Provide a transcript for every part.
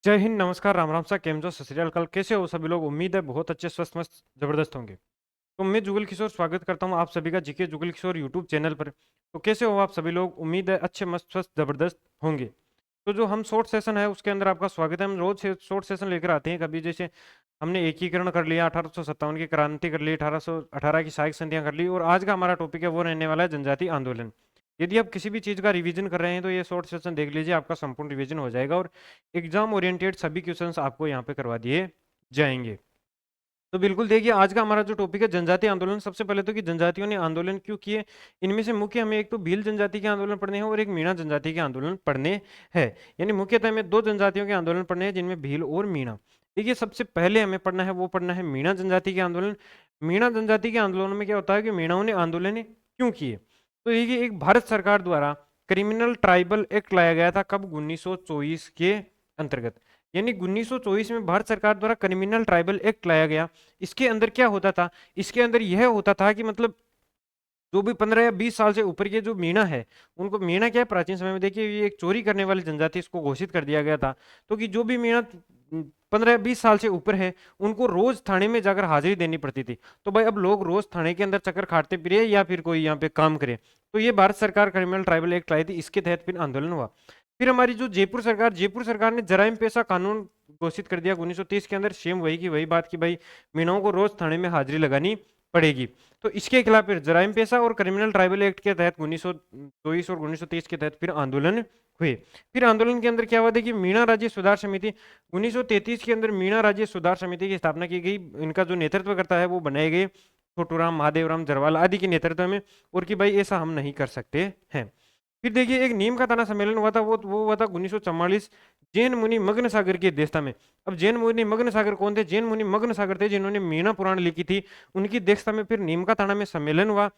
जय हिंद, नमस्कार, राम राम सा, केम जो, सत श्री अकाल। कैसे हो सभी लोग? उम्मीद है बहुत अच्छे, स्वस्थ, मस्त, जबरदस्त होंगे। तो मैं जुगल किशोर स्वागत करता हूं आप सभी का GK Jugal Kishore YouTube channel पर। तो कैसे हो आप सभी लोग? उम्मीद है अच्छे, मस्त, स्वस्थ, जबरदस्त होंगे। तो जो हम शॉर्ट सेशन है उसके अंदर आपका स्वागत है। हम रोज शॉर्ट सेशन लेकर आते हैं। कभी जैसे हमने एकीकरण कर लिया, 1857 की क्रांति कर ली, 1818 की सहायक संधियां कर ली, और आज का हमारा टॉपिक है वो रहने वाला है जनजातीय आंदोलन। यदि आप किसी भी चीज़ का रिवीजन कर रहे हैं तो ये शॉर्ट सेशन देख लीजिए, आपका संपूर्ण रिवीजन हो जाएगा और एग्जाम ओरिएंटेड सभी क्वेश्चंस आपको यहाँ पे करवा दिए जाएंगे। तो बिल्कुल देखिए, आज का हमारा जो टॉपिक है जनजातीय आंदोलन। सबसे पहले तो कि जनजातियों ने आंदोलन क्यों किए, इनमें से मुख्य हमें एक तो भील जनजाति के आंदोलन पढ़ने हैं और एक मीणा जनजाति के आंदोलन पढ़ने हैं। यानी मुख्यतः हमें दो जनजातियों के आंदोलन पढ़ने हैं, जिनमें भील और मीणा। देखिए, सबसे पहले हमें पढ़ना है वो पढ़ना है मीणा जनजाति के आंदोलन। मीणा जनजाति के आंदोलन में क्या होता है कि मीणाओं ने आंदोलन क्यों किए। तो देखिए, एक भारत सरकार द्वारा क्रिमिनल ट्राइबल एक्ट लाया गया था, कब? 1924 के अंतर्गत। यानी 1924 में भारत सरकार द्वारा क्रिमिनल ट्राइबल एक्ट लाया गया। इसके अंदर क्या होता था? इसके अंदर यह होता था कि मतलब जो भी 15 या 20 साल से ऊपर के जो मीणा है, उनको, मीणा क्या है प्राचीन समय में, देखिए ये एक चोरी करने वाली जनजाति, इसको घोषित कर दिया गया था। तो कि जो भी मीणा 15 या 20 साल से ऊपर है, उनको रोज थाने में जाकर हाजिरी देनी पड़ती थी। तो भाई अब लोग रोज थाने के अंदर चक्कर खाटते फिरे या फिर कोई यहाँ पे काम करे, तो ये भारत सरकार क्रिमिनल ट्राइबल एक्ट लाई थी। इसके तहत फिर आंदोलन हुआ। फिर हमारी जो जयपुर सरकार ने जराइम पेशा कानून घोषित कर दिया 1930 के अंदर। सेम वही की वही बात की भाई मीणाओं को रोज थाने में हाजिरी लगानी पड़ेगी। तो इसके खिलाफ फिर जराइम पेशा और क्रिमिनल ट्राइबल एक्ट के तहत 1924 और 1930 के तहत फिर आंदोलन हुए। फिर आंदोलन के अंदर क्या हुआ? देखिए, मीणा राज्य सुधार समिति 1933 के अंदर मीणा राज्य सुधार समिति की स्थापना की गई। इनका जो नेतृत्व करता है वो बनाए गए छोटूराम, महादेवराम जरवाल आदि के नेतृत्व में, और कि भाई ऐसा हम नहीं कर सकते हैं। फिर देखिए, एक नीम का ताना सम्मेलन हुआ था, वो हुआ था 1944 जैन मुनि मग्न सागर की अध्यक्षता में। अब जैन मुनि मग्न सागर कौन थे? जैन मुनि मग्न सागर थे जिन्होंने मीणा पुराण लिखी थी, उनकी अध्यक्षता में फिर नीम का ताना में सम्मेलन हुआ।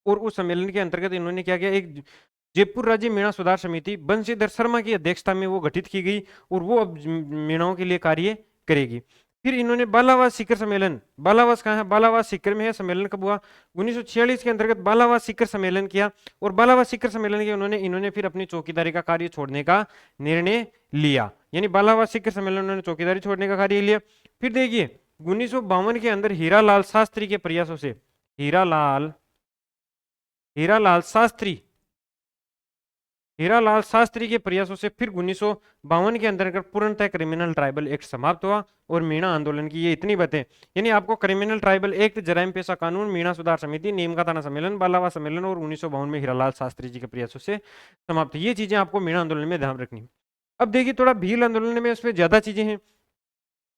और उस सम्मेलन के अंतर्गत इन्होंने क्या किया, एक जयपुर राज्य मीणा सुधार समिति बंशीधर शर्मा की अध्यक्षता में वो गठित की गई, और वो अब मीणाओं के लिए कार्य करेगी। फिर इन्होंने बालावास सीकर सम्मेलन, बालावास कहाँ है? बालावास सीकर में है। सम्मेलन कब हुआ? 1946 के अंतर्गत बालावास सीकर सम्मेलन किया, और बालावास सीकर सम्मेलन के इन्होंने फिर अपनी चौकीदारी का कार्य छोड़ने का निर्णय लिया। यानी बालावास सीकर सम्मेलन उन्होंने चौकीदारी छोड़ने का कार्य लिया। फिर देखिए, 1952 के अंदर हीरालाल शास्त्री के प्रयासों से, हीरालाल हीरालाल शास्त्री हीरालाल शास्त्री के प्रयासों से फिर 1952 के अंतर्गत पूर्णतः क्रिमिनल ट्राइबल एक्ट समाप्त हुआ, और मीणा आंदोलन की ये इतनी बातें। यानी आपको क्रिमिनल ट्राइबल एक्ट, जराइम पेशा कानून, मीणा सुधार समिति, नीम का ताना सम्मेलन, बालावा सम्मेलन और 1952 में हीरालाल शास्त्री जी के प्रयासों से समाप्त। ये चीजें आपको मीणा आंदोलन में ध्यान रखनी। अब देखिए, थोड़ा भील आंदोलन में उसमें ज्यादा चीजें हैं।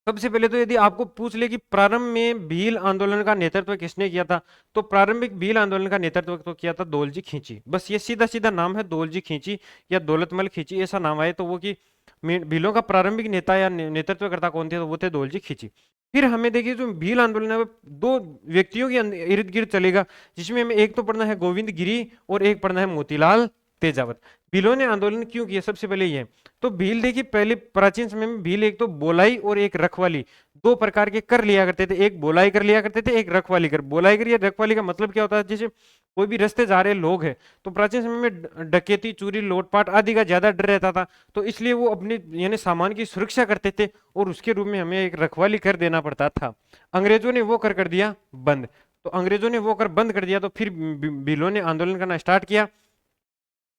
सबसे पहले तो यदि आपको पूछ ले कि प्रारंभ में भील आंदोलन का नेतृत्व किसने किया था, तो प्रारंभिक भील आंदोलन का नेतृत्व तो किया था दौलजी खींची। बस ये सीधा सीधा नाम है, दौलजी खींची या दौलतमल खींची, ऐसा नाम आए तो वो कि भीलों का प्रारंभिक नेता या नेतृत्वकर्ता कौन थे, तो वो थे दौलजी खींची। फिर हमें देखिए, जो भील आंदोलन है वो दो व्यक्तियों के इर्द गिर्द चलेगा, जिसमें हमें एक तो पढ़ना है गोविंद गिरी और एक पढ़ना है मोतीलाल तेजावत। भीलों ने आंदोलन क्यों किया, सबसे पहले ये। तो भील देखिए, पहले प्राचीन समय में भील एक तो बोलाई और एक रखवाली, दो प्रकार के कर लिया करते थे। एक बोलाई कर लिया करते थे, एक रखवाली कर। बोलाई कर या रखवाली का मतलब क्या होता है? जैसे कोई भी रास्ते जा रहे लोग हैं, तो प्राचीन समय में डकैती, चोरी, लूटपाट आदि का ज्यादा डर रहता था, तो इसलिए वो अपने यानी सामान की सुरक्षा करते थे, और उसके रूप में हमें एक रखवाली कर देना पड़ता था। अंग्रेजों ने वो कर दिया बंद। तो अंग्रेजों ने वो कर बंद कर दिया, तो फिर भीलों ने आंदोलन करना स्टार्ट किया।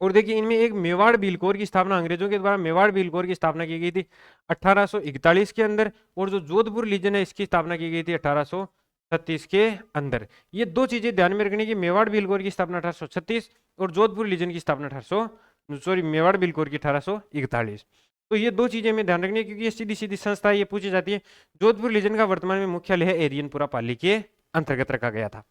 और देखिए, इनमें एक मेवाड़ भीलकोर की स्थापना, अंग्रेजों के द्वारा मेवाड़ भीलकोर की स्थापना की गई थी 1841 के अंदर, और जो जोधपुर लीजन है इसकी स्थापना की गई थी 1836 के अंदर। ये दो चीजें ध्यान में रखनी कि मेवाड़ भीलकोर की स्थापना 1836 और जोधपुर लीजन की स्थापना मेवाड़ भीलकोर की 1841। तो ये दो चीजें में ध्यान रखनी है, क्योंकि ये सीधी सीधी संस्था ये पूछी जाती है। जोधपुर लीजन का वर्तमान में मुख्यालय है एरियनपुरा पाली के अंतर्गत रखा गया था।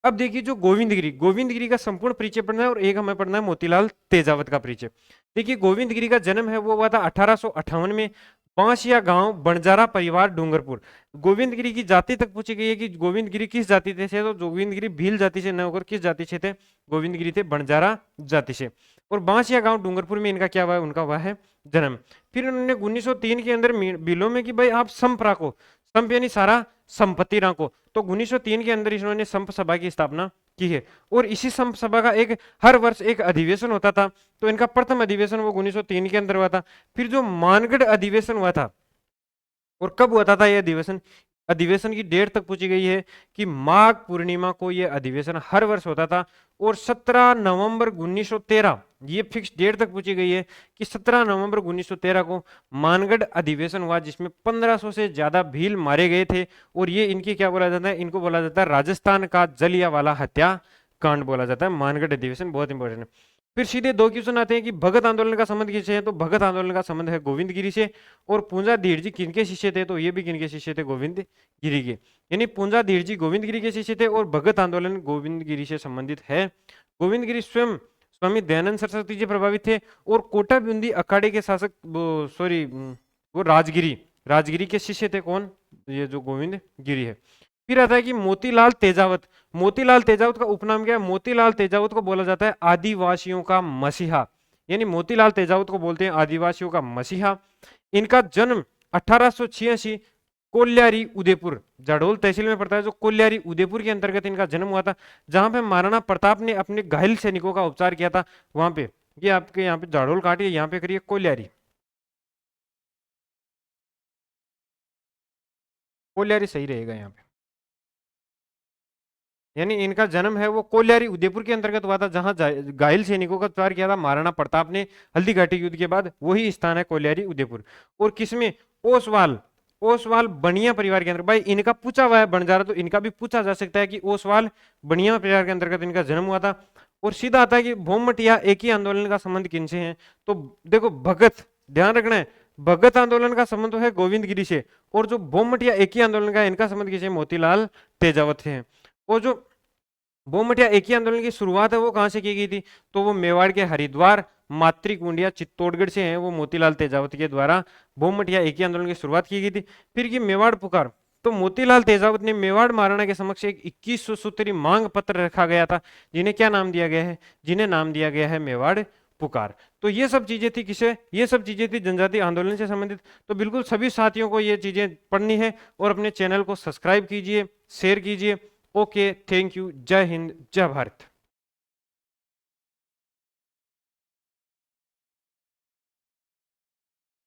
अब देखिए, जो गोविंदगिरी का संपूर्ण परिचय पढ़ना है, और एक हमें पढ़ना है मोतीलाल तेजावत का परिचय। देखिए, गोविंदगिरी का जन्म है वो हुआ था 1858 में, बांसिया गांव, बंजारा परिवार, डूंगरपुर। गोविंदगिरी की जाति तक पूछी गई है कि गोविंदगिरी किस जाति से थे, तो गोविंदगिरी भील जाति से न होकर किस जाति से थे? गोविंदगिरी थे बंजारा जाति से। और बांसिया गांव डूंगरपुर में इनका क्या हुआ है? उनका हुआ है जन्म। फिर उन्होंने 1903 के अंदर बिलों में कि भाई आप संप राखो, संप यानी सारा संपत्ति राखो। तो 1903 के अंदर इन्होंने संप सभा की स्थापना की है। और इसी सभा का एक हर वर्ष एक अधिवेशन होता था। तो इनका प्रथम अधिवेशन वो 1903 के अंदर हुआ था। फिर जो मानगढ़ अधिवेशन हुआ था, और कब हुआ था यह अधिवेशन, अधिवेशन की डेट तक पूछी गई है कि माघ पूर्णिमा को यह अधिवेशन हर वर्ष होता था। और 17 नवंबर 1913, ये फिक्स डेट तक पूछी गई है कि 17 नवंबर 1913 को मानगढ़ अधिवेशन हुआ, जिसमें 1500 से ज्यादा भील मारे गए थे। और ये इनकी क्या बोला जाता है, इनको बोला जाता है राजस्थान का जलियांवाला हत्याकांड बोला जाता है। मानगढ़ अधिवेशन बहुत इंपॉर्टेंट है। फिर सीधे दो क्वेश्चन आते हैं कि भगत आंदोलन का संबंध किससे है, तो भगत आंदोलन का संबंध है गोविंद गिरी से। और पूंजा धीर जी किनके शिष्य थे, तो ये भी किनके शिष्य थे, गोविंद गिरी के। यानी पूंजा धीर जी गोविंद गिरी के शिष्य थे और भगत आंदोलन गोविंद गिरी से संबंधित है। गोविंद गिरी स्वयं स्वामी दयानंद सरस्वती जी प्रभावित थे। और कोटा बूंदी अखाड़े के शासक वो राजगिरी राजगिरी के शिष्य थे। कौन, ये जो गोविंद गिरी है। फिर आता है कि मोतीलाल तेजावत। मोतीलाल तेजावत का उपनाम क्या है, मोतीलाल तेजावत को बोला जाता है आदिवासियों का मसीहा। यानी मोतीलाल तेजावत को बोलते हैं आदिवासियों का मसीहा। इनका जन्म 1886 कोल्यारी उदयपुर, जाडोल तहसील में पड़ता है, जो कोल्यारी उदयपुर के अंतर्गत इनका जन्म हुआ था, जहां पे महाराणा प्रताप ने अपने घायल सैनिकों का उपचार किया था। वहां पे ये आपके यहाँ पे जाडोल काटिए, यहाँ पे करिए कोल्यारी, कोल्यारी सही रहेगा यहाँ पे। यानी इनका जन्म है वो कोल्यारी उदयपुर के अंतर्गत हुआ था, जहां घायल सैनिकों का उपचार किया था महाराणा प्रताप ने हल्दी घाटी युद्ध के बाद, वही स्थान है कोल्यारी उदयपुर। और किसमें, ओसवाल, ओसवाल बनिया परिवार के अंदर। भाई इनका पूछा हुआ है बंजारा, तो इनका भी पूछा जा सकता है कि ओसवाल बनिया परिवार के अंतर्गत इनका जन्म हुआ था। और सीधा आता है कि भूमटिया एक ही आंदोलन का संबंध किनसे है, तो देखो भगत, ध्यान रखना है, भगत आंदोलन का संबंध है गोविंद गिरी से। और जो भूमटिया एक ही आंदोलन का है, इनका संबंध किसे, मोतीलाल तेजावत से है। और जो भूमटिया एक ही आंदोलन की शुरुआत है वो कहां से की गई थी, तो वो मेवाड़ के हरिद्वार, मातृकुंडिया, चित्तौड़गढ़ से हैं, वो मोतीलाल तेजावत के द्वारा भूमटिया एक ही आंदोलन की शुरुआत की गई थी। फिर की मेवाड़ पुकार, तो मोतीलाल तेजावत ने मेवाड़ महाराणा के समक्ष एक 2100 सूत्री मांग पत्र रखा गया था, जिन्हें क्या नाम दिया गया है, जिन्हें नाम दिया गया है मेवाड़ पुकार। तो ये सब चीजें थी किसे, ये सब चीजें थी जनजाति आंदोलन से संबंधित। तो बिल्कुल सभी साथियों को ये चीजें पढ़नी है और अपने चैनल को सब्सक्राइब कीजिए, शेयर कीजिए। ओके, थैंक यू, जय हिंद, जय भारत।